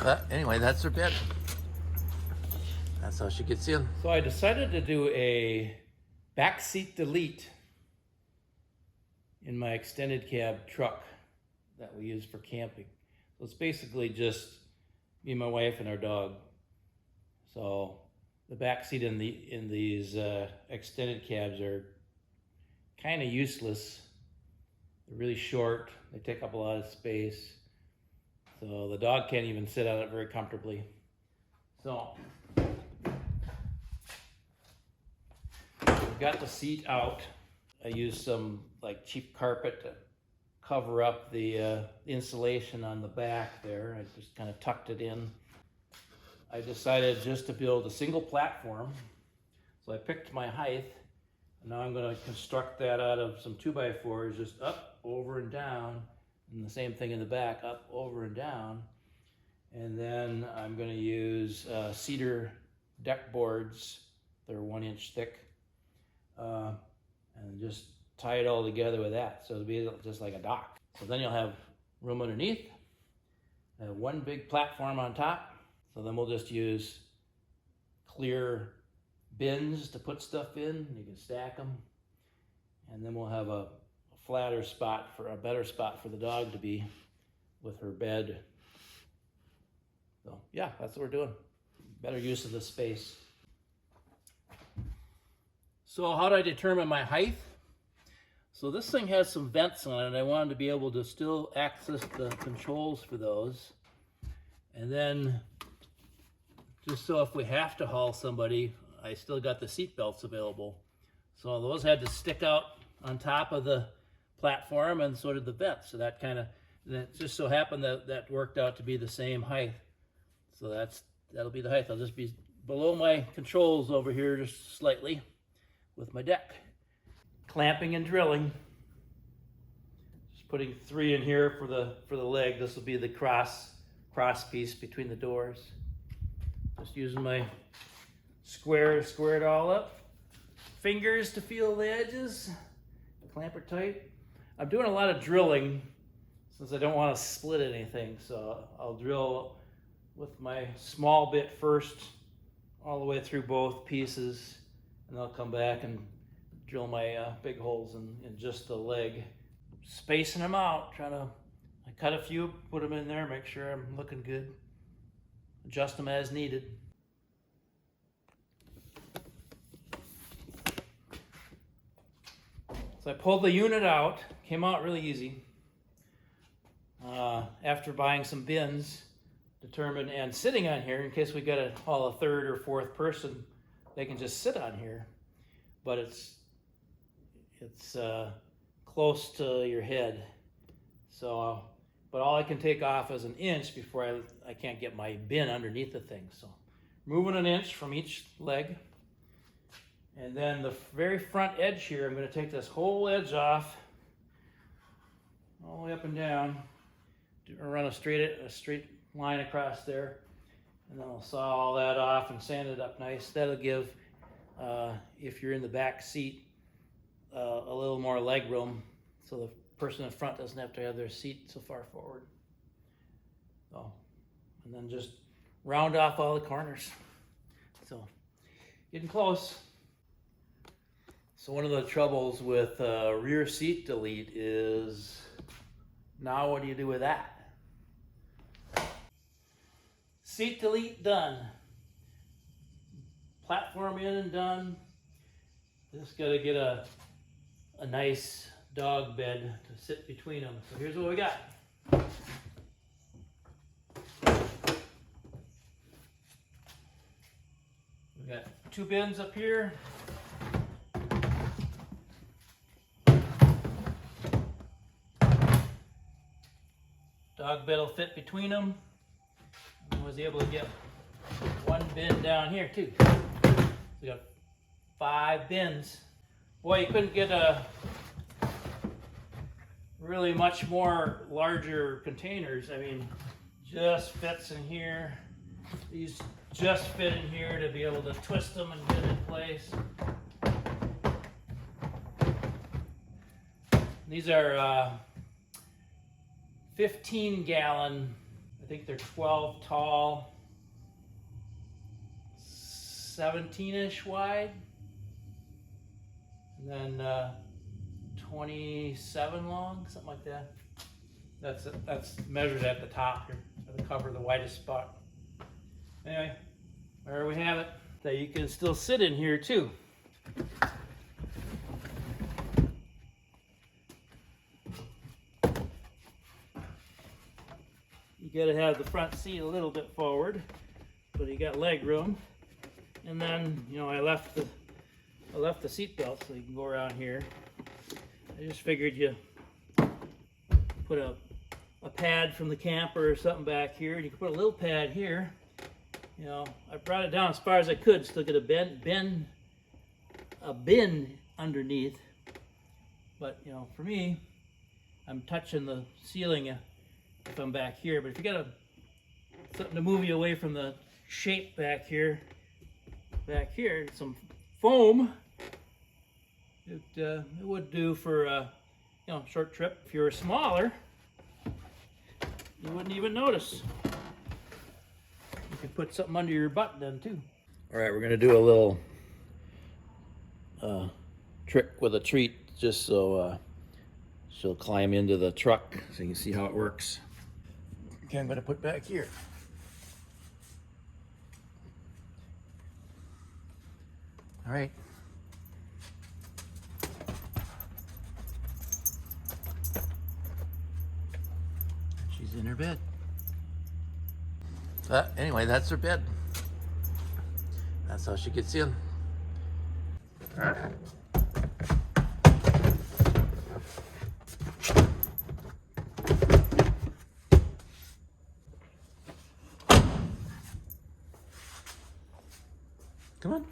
But anyway, that's her bed. That's how she gets in. So I decided to do a backseat delete in my extended cab truck that we use for camping. So it's basically just me, my wife, and our dog. So the backseat in these extended cabs are kind of useless. They're really short. They take up a lot of space. So the dog can't even sit on it very comfortably. So I've got the seat out. I used some like cheap carpet to cover up the insulation on the back there. I just kind of tucked it in. I decided just to build a single platform. So I picked my height. And now I'm going to construct that out of some 2x4s, just up, over, and down. And the same thing in the back, up, over, and down. And then I'm going to use cedar deck boards. They're 1 inch thick. And just tie it all together with that. So it'll be just like a dock. So then you'll have room underneath. One big platform on top. So then we'll just use clear bins to put stuff in. You can stack them. And then we'll have a flatter spot, for a better spot for the dog to be with her bed. So yeah, that's what we're doing. Better use of the space. So how do I determine my height? So this thing has some vents on it. I wanted to be able to still access the controls for those. And then just so if we have to haul somebody, I still got the seat belts available. So those had to stick out on top of the platform, and so did the vents. So that just so happened that that worked out to be the same height. So that'll be the height. I'll just be below my controls over here just slightly with my deck. Clamping and drilling. Just putting 3 in here for the leg. This will be the cross piece between the doors. Just using my square it all up. Fingers to feel the edges. Clamp her tight. I'm doing a lot of drilling since I don't want to split anything. So I'll drill with my small bit first all the way through both pieces. And I'll come back and drill my big holes in just the leg. Spacing them out, I cut a few, put them in there, make sure I'm looking good. Adjust them as needed. So I pulled the unit out, came out really easy. After buying some bins, determined, and sitting on here, in case we got to haul a third or fourth person, they can just sit on here. But it's close to your head. So, but all I can take off is 1 inch before I can't get my bin underneath the thing. So moving 1 inch from each leg. And then the very front edge here, I'm going to take this whole edge off, all the way up and down, run a straight line across there, and then I'll saw all that off and sand it up nice. That'll give, if you're in the back seat, a little more leg room, so the person in front doesn't have to have their seat so far forward. So, and then just round off all the corners. So, getting close. So one of the troubles with rear seat delete is, now what do you do with that? Seat delete done. Platform in and done. Just got to get a nice dog bed to sit between them. So here's what we got. We got 2 bins up here. Dog bed will fit between them. I was able to get 1 bin down here too. So we got 5 bins. Boy, you couldn't get a really much more larger containers. I mean, just fits in here. These just fit in here to be able to twist them and get in place. These are 15-gallon I think they're 12 tall, 17-ish wide, and then 27 long, something like that. That's measured at the top here, to cover the widest spot. Anyway, there we have it. So you can still sit in here too. You gotta have the front seat a little bit forward, but you got leg room. And then, you know, I left the seat belt so you can go around here. I just figured you put a pad from the camper or something back here, and you can put a little pad here. You know, I brought it down as far as I could, still get a bin underneath. But you know, for me, I'm touching the ceiling if I'm back here. But if you got something to move you away from the shape back here, some foam, it would do for you know, short trip. If you were smaller, you wouldn't even notice. You could put something under your butt then too. All right, we're gonna do a little trick with a treat, just so she'll climb into the truck so you can see how it works. Okay, I'm gonna put back here. All right. She's in her bed. But anyway, that's her bed. That's how she gets in. Come on.